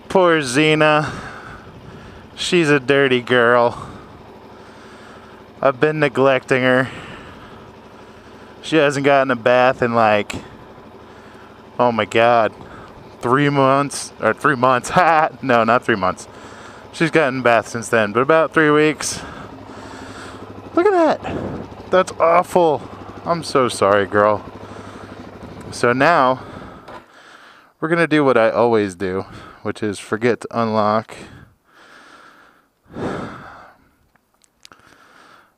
Poor Xena. She's a dirty girl. I've been neglecting her. She hasn't gotten a bath in like, oh my god, 3 months, or 3 months, ha! No, not 3 months. She's gotten a bath since then, but about 3 weeks. Look at that. That's awful. I'm so sorry, girl. So now, we're gonna do what I always do, which is forget to unlock.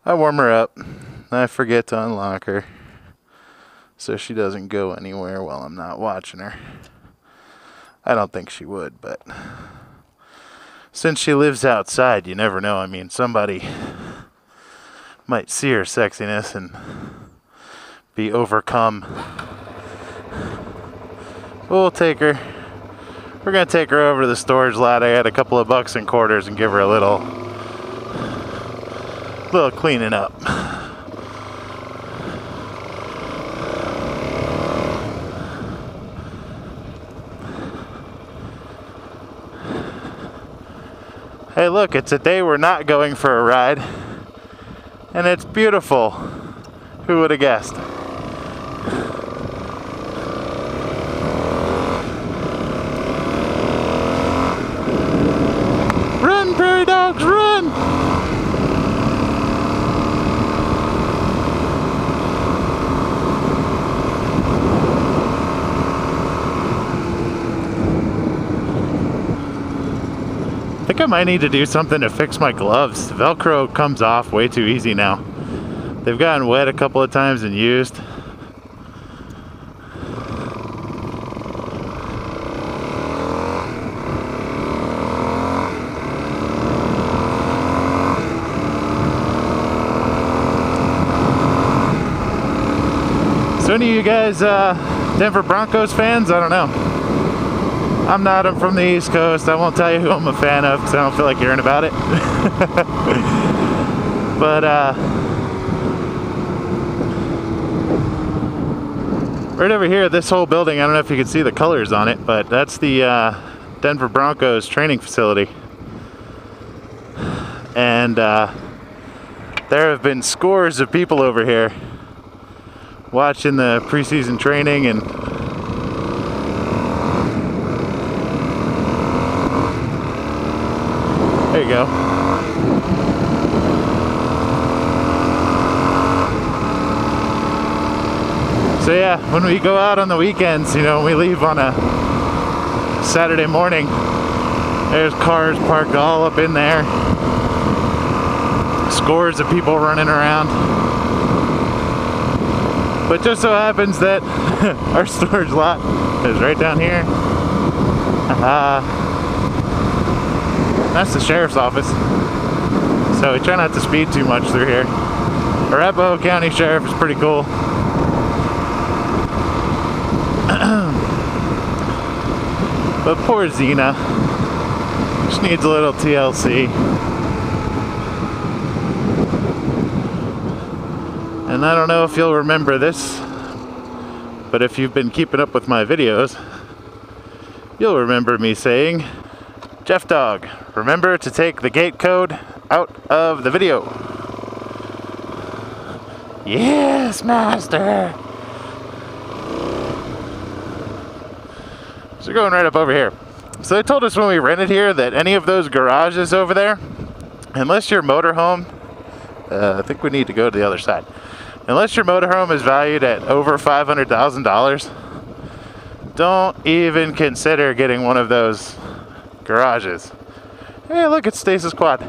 I warm her up, I forget to unlock her, so she doesn't go anywhere while I'm not watching her. I don't think she would, but since she lives outside, you never know. I mean, somebody might see her sexiness and be overcome. We'll take her. We're gonna take her over to the storage lot. I had a couple of bucks and quarters and give her a little cleaning up. Hey look, it's a day we're not going for a ride, and it's beautiful. Who would have guessed? Run, prairie dogs, run! I think I might need to do something to fix my gloves. The Velcro comes off way too easy now. They've gotten wet a couple of times and used. So any of you guys Denver Broncos fans? I don't know. I'm not. I'm from the East Coast. I won't tell you who I'm a fan of because I don't feel like hearing about it. But right over here, this whole building, I don't know if you can see the colors on it, but that's the Denver Broncos training facility. And there have been scores of people over here watching the preseason training, and there you go. So yeah, when we go out on the weekends, you know, we leave on a Saturday morning, there's cars parked all up in there. Scores of people running around. But just so happens that our storage lot is right down here. That's the sheriff's office. So we try not to speed too much through here. Arapahoe County Sheriff is pretty cool. But poor Xena, she needs a little TLC. And I don't know if you'll remember this, but if you've been keeping up with my videos, you'll remember me saying, Jeff Dog, remember to take the gate code out of the video. Yes, master. So going right up over here. So they told us when we rented here that any of those garages over there, unless your motorhome, I think we need to go to the other side. Unless your motorhome is valued at over $500,000, don't even consider getting one of those garages. Hey, look, it's Stace's quad.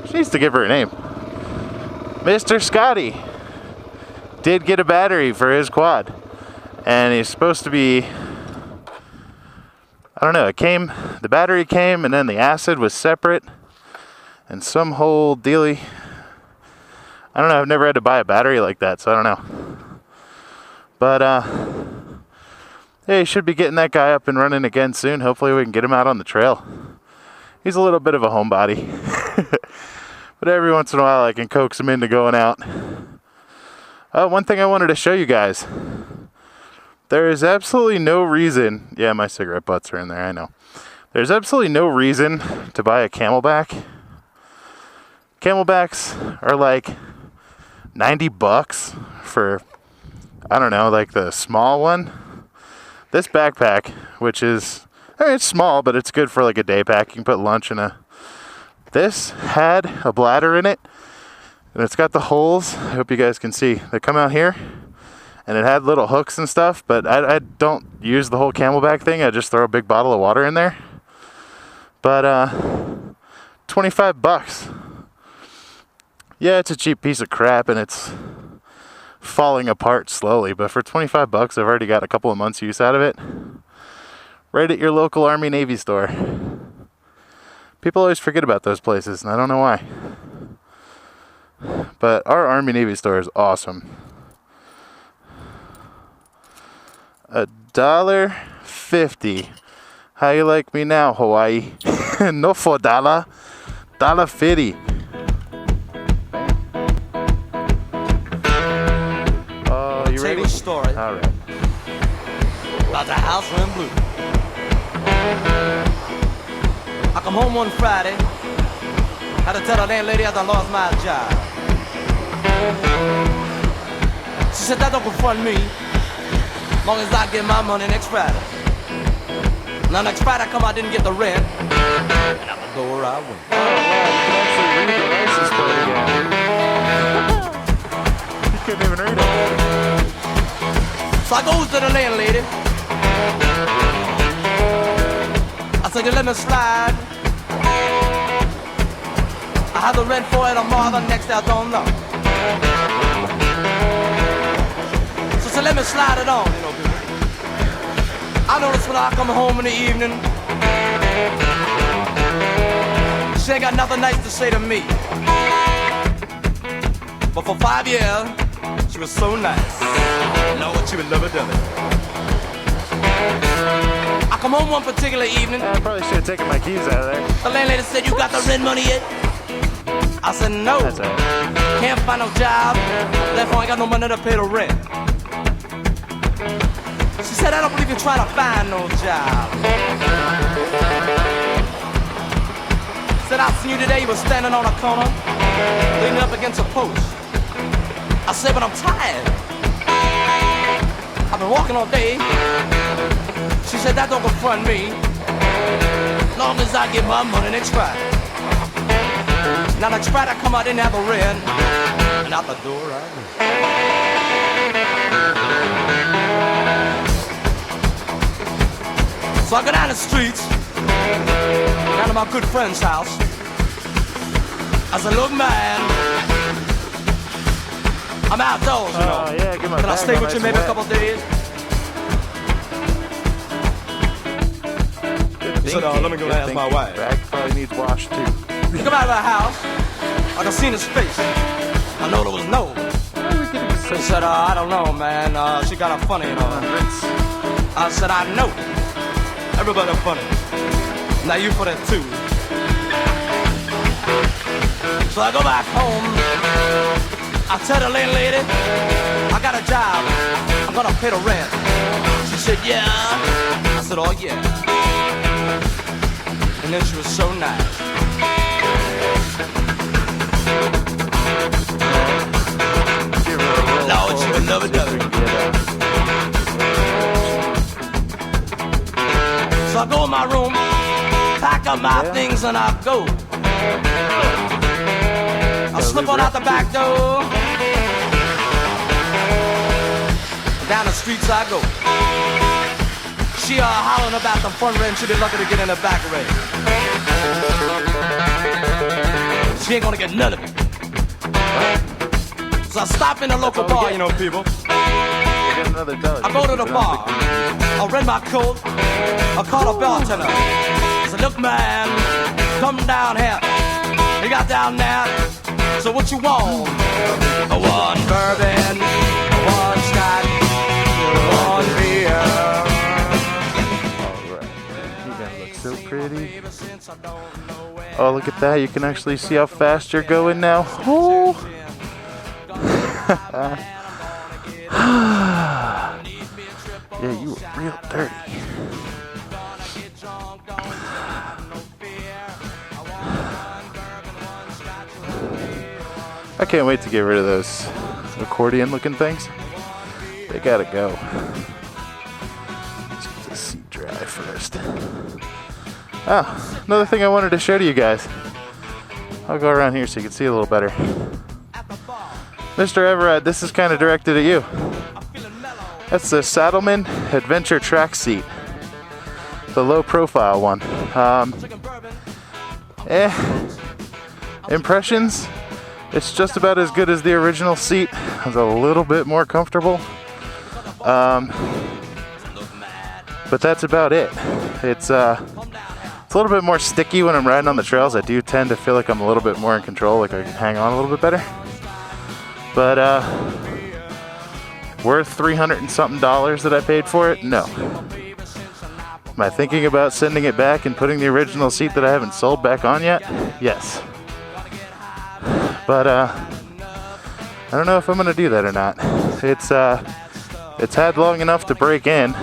She needs to give her a name. Mr. Scotty did get a battery for his quad, and he's supposed to be, I don't know, the battery came and then the acid was separate and some whole dealy. I don't know, I've never had to buy a battery like that, so I don't know. But hey, should be getting that guy up and running again soon. Hopefully we can get him out on the trail. He's a little bit of a homebody. But every once in a while I can coax him into going out. One thing I wanted to show you guys. There is absolutely no reason. Yeah, my cigarette butts are in there, I know. There's absolutely no reason to buy a Camelback. Camelbacks are like $90 for, I don't know, like the small one. This backpack, which is, I mean, it's small, but it's good for like a day pack. You can put lunch in a. This had a bladder in it, and it's got the holes. I hope you guys can see. They come out here, and it had little hooks and stuff, but I don't use the whole Camelback thing. I just throw a big bottle of water in there. But $25. Yeah, it's a cheap piece of crap, and it's falling apart slowly. But for $25, I've already got a couple of months' use out of it. Right at your local Army Navy store. People always forget about those places, and I don't know why. But our Army Navy store is awesome. $1.50. How you like me now, Hawaii? No for $1. $1.50. Oh, you ready? Story. All right. About the house in blue. I come home one Friday. Had to tell the landlady I done lost my job. She said that don't confront me, long as I get my money next Friday. Now next Friday I come, I didn't get the rent, and out the door I went. Oh, wow, you can actually read the license plate again. You couldn't even read it. So I goes to the landlady. I said, you let me slide. I have the rent for it tomorrow, the next day I don't know. So let me slide it on, you know, people. I notice when I come home in the evening, she ain't got nothing nice to say to me. But for 5 years, she was so nice. Lord, she would love it, done it. I come home one particular evening. I probably should have taken my keys out of there. The landlady said, you got the rent money yet? I said, no. That's all right. Can't find no job, therefore I ain't got no money to pay the rent. She said, I don't believe you're trying to find no job. Said, I seen you today, you were standing on a corner, leaning up against a post. I said, but I'm tired. I've been walking all day. She said, that don't confront me, long as I get my money next Friday. Now next Friday I come out, didn't have a rent, and out the door I went. So I go down the streets, down to my good friend's house. I said, look man, I'm outdoors, you know. Yeah, get my Can I stay with you maybe a couple days? He said, let me go ask my wife. Bag probably needs wash too. He come out of the house, I could see his face. I know there was no. He said, I don't know, man. She got a funny, you know. I said, I know. Everybody funny. Now you for that too. So I go back home. I tell the landlady, I got a job. I'm gonna pay the rent. She said, yeah. I said, oh yeah. And then she was so nice. Lord, she would love it, love it. So I go in my room, pack up my things, and I go. I slip on out the back door. Down the streets I go. She hollering about the front rent. She be lucky to get in the back already. She ain't gonna get none of it. So I stop in a local bar, you know, people. I go to the bar. I rent my coat. I call the bartender. I said, look, man, come down here. You got down there. So what you want? One bourbon, one scotch, one beer. Alright. You guys look so pretty. Oh, look at that. You can actually see how fast you're going now. Oh. Yeah, you were real dirty. can't wait to get rid of those accordion looking things. They gotta go. Let's get this seat dry first. Oh, another thing I wanted to show to you guys. I'll go around here so you can see a little better. Mr. Everett, this is kind of directed at you. That's the Saddleman Adventure Track Seat. The low profile one. Impressions? It's just about as good as the original seat. It's a little bit more comfortable. But that's about it. It's a little bit more sticky when I'm riding on the trails. I do tend to feel like I'm a little bit more in control, like I can hang on a little bit better. But worth $300 and something that I paid for it? No. Am I thinking about sending it back and putting the original seat that I haven't sold back on yet? Yes. But I don't know if I'm gonna do that or not. It's had long enough to break in.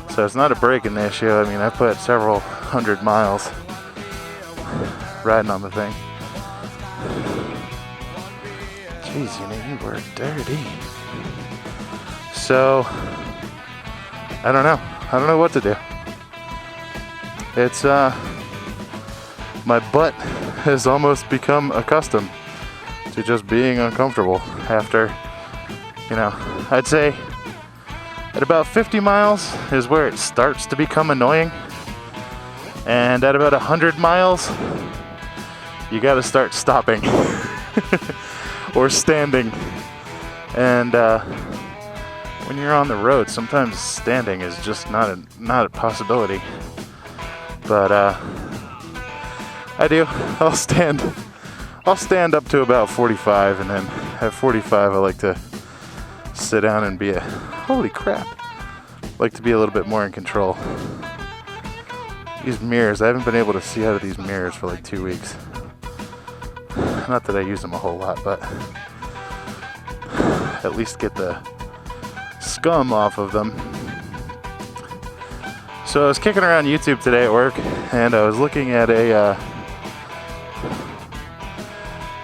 So it's not a breaking issue. I mean, I put several hundred miles riding on the thing. Jeez, you were dirty. So, I don't know. I don't know what to do. It's, my butt has almost become accustomed to just being uncomfortable after, I'd say at about 50 miles is where it starts to become annoying. And at about 100 miles, you gotta start stopping or standing. And when you're on the road, sometimes standing is just not a possibility. But I do. I'll stand up to about 45, and then at 45, I like to sit down and be holy crap. Like to be a little bit more in control. These mirrors, I haven't been able to see out of these mirrors for like 2 weeks. Not that I use them a whole lot, but at least get the scum off of them. So I was kicking around YouTube today at work, and I was looking at a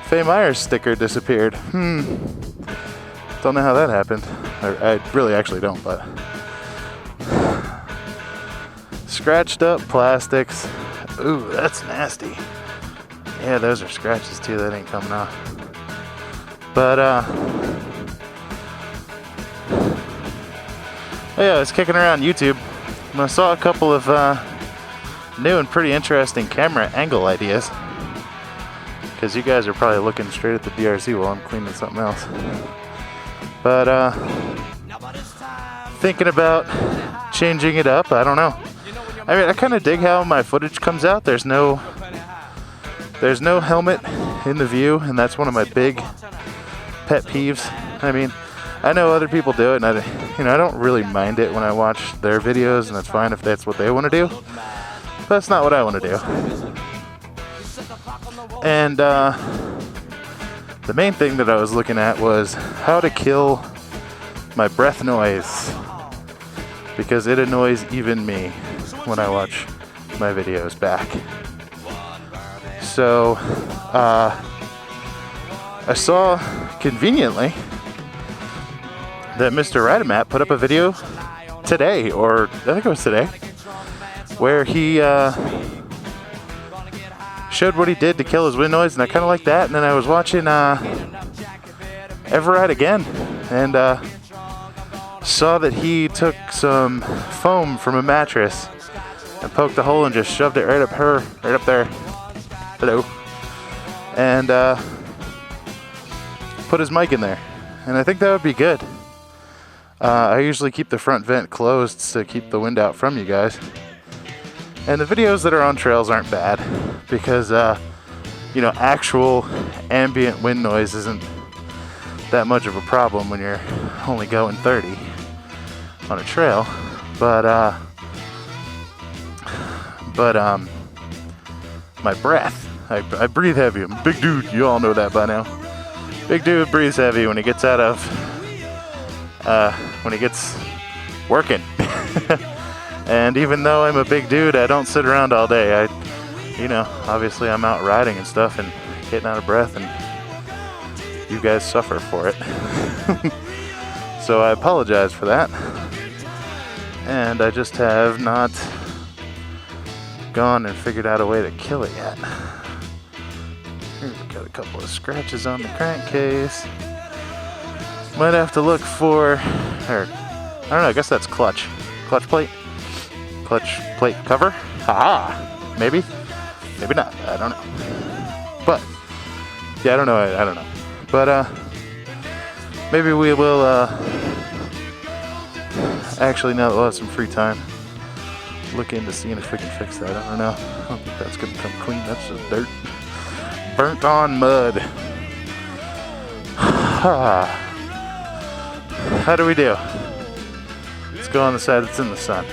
Faye Myers sticker disappeared. Don't know how that happened. I really actually don't, but scratched up plastics. Ooh, that's nasty. Yeah, those are scratches too. That ain't coming off. But yeah, I was kicking around YouTube and I saw a couple of new and pretty interesting camera angle ideas. Because you guys are probably looking straight at the DRZ while I'm cleaning something else. But thinking about changing it up. I don't know. I mean, I kind of dig how my footage comes out. There's no helmet in the view, and that's one of my big pet peeves. I mean, I know other people do it, and I don't really mind it when I watch their videos, and that's fine if that's what they want to do. But that's not what I want to do. And the main thing that I was looking at was how to kill my breath noise, because it annoys even me when I watch my videos back. So I saw conveniently that Mr. Radamat put up a video today, or I think it was today, where he showed what he did to kill his wind noise, and I kind of like that. And then I was watching Everett again, and saw that he took some foam from a mattress and poked a hole and just shoved it right up there. Hello. And put his mic in there. And I think that would be good. I usually keep the front vent closed to keep the wind out from you guys. And the videos that are on trails aren't bad because, actual ambient wind noise isn't that much of a problem when you're only going 30 on a trail. But my breath, I breathe heavy. I'm a big dude. You all know that by now. Big dude breathes heavy when he gets when he gets working. And even though I'm a big dude, I don't sit around all day. Obviously I'm out riding and stuff and getting out of breath and you guys suffer for it. So I apologize for that. And I just have not gone and figured out a way to kill it yet. Here's got a couple of scratches on the crankcase. Might have to look for, or I don't know, I guess that's clutch plate cover. Haha, maybe not, I don't know. But yeah, I don't know. But maybe we will actually, now that we'll have some free time, look into seeing if we can fix that. I don't know. I don't think that's gonna come clean. That's just dirt. Burnt on mud. How do we do? Let's go on the side that's in the sun.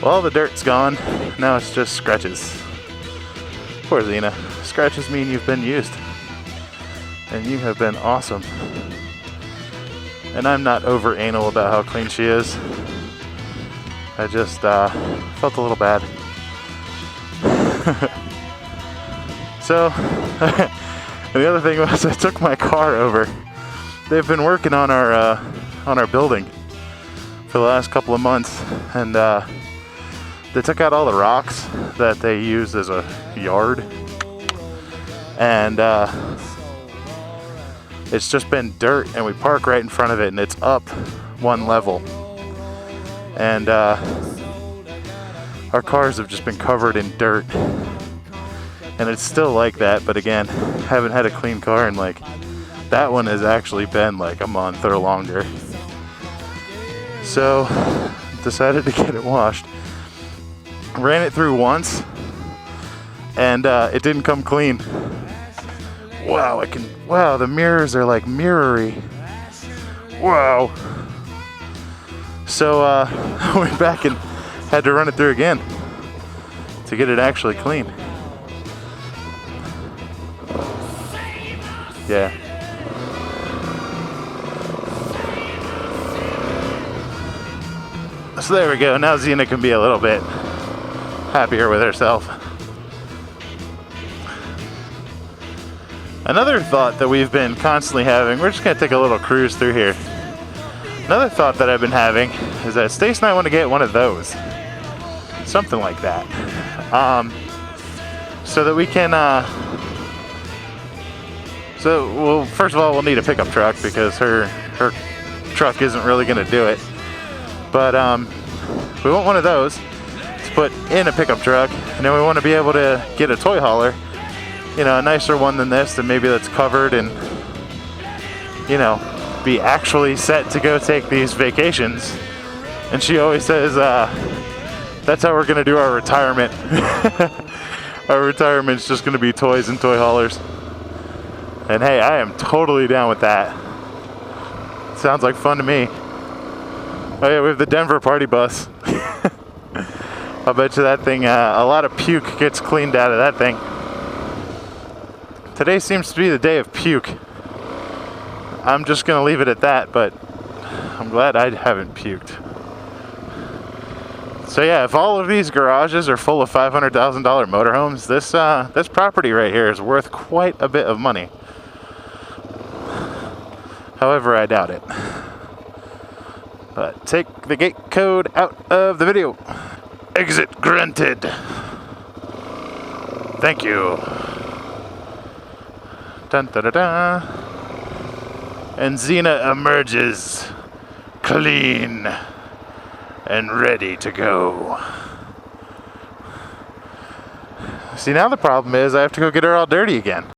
Well, the dirt's gone. Now it's just scratches. Poor Xena. Scratches mean you've been used. And you have been awesome. And I'm not over anal about how clean she is. I just felt a little bad. So, and the other thing was I took my car over. They've been working on our building for the last couple of months, and they took out all the rocks that they use as a yard, and it's just been dirt, and we park right in front of it, and it's up one level, and our cars have just been covered in dirt, and it's still like that. But again, haven't had a clean car, and like that one has actually been like a month or longer. So decided to get it washed. Ran it through once, and it didn't come clean. Wow, the mirrors are like mirrory. Wow. So I went back and had to run it through again to get it actually clean. Yeah. So there we go. Now Xena can be a little bit happier with herself. Another thought that we've been constantly having, we're just going to take a little cruise through here. Another thought that I've been having is that Stace and I want to get one of those. Something like that. So that we can, well, first of all, we'll need a pickup truck because her truck isn't really going to do it. But we want one of those to put in a pickup truck, and then we want to be able to get a toy hauler, you know, a nicer one than this, that maybe that's covered and, you know, be actually set to go take these vacations. And she always says that's how we're going to do our retirement. Our retirement's just going to be toys and toy haulers. And hey, I am totally down with that. Sounds like fun to me. Oh yeah, we have the Denver party bus. I'll bet you that thing, a lot of puke gets cleaned out of that thing. Today seems to be the day of puke. I'm just gonna leave it at that, but I'm glad I haven't puked. So yeah, if all of these garages are full of $500,000 motorhomes, this property right here is worth quite a bit of money. However, I doubt it. But take the gate code out of the video. Exit granted. Thank you. Dun da da da. And Xena emerges clean and ready to go. See, now the problem is I have to go get her all dirty again.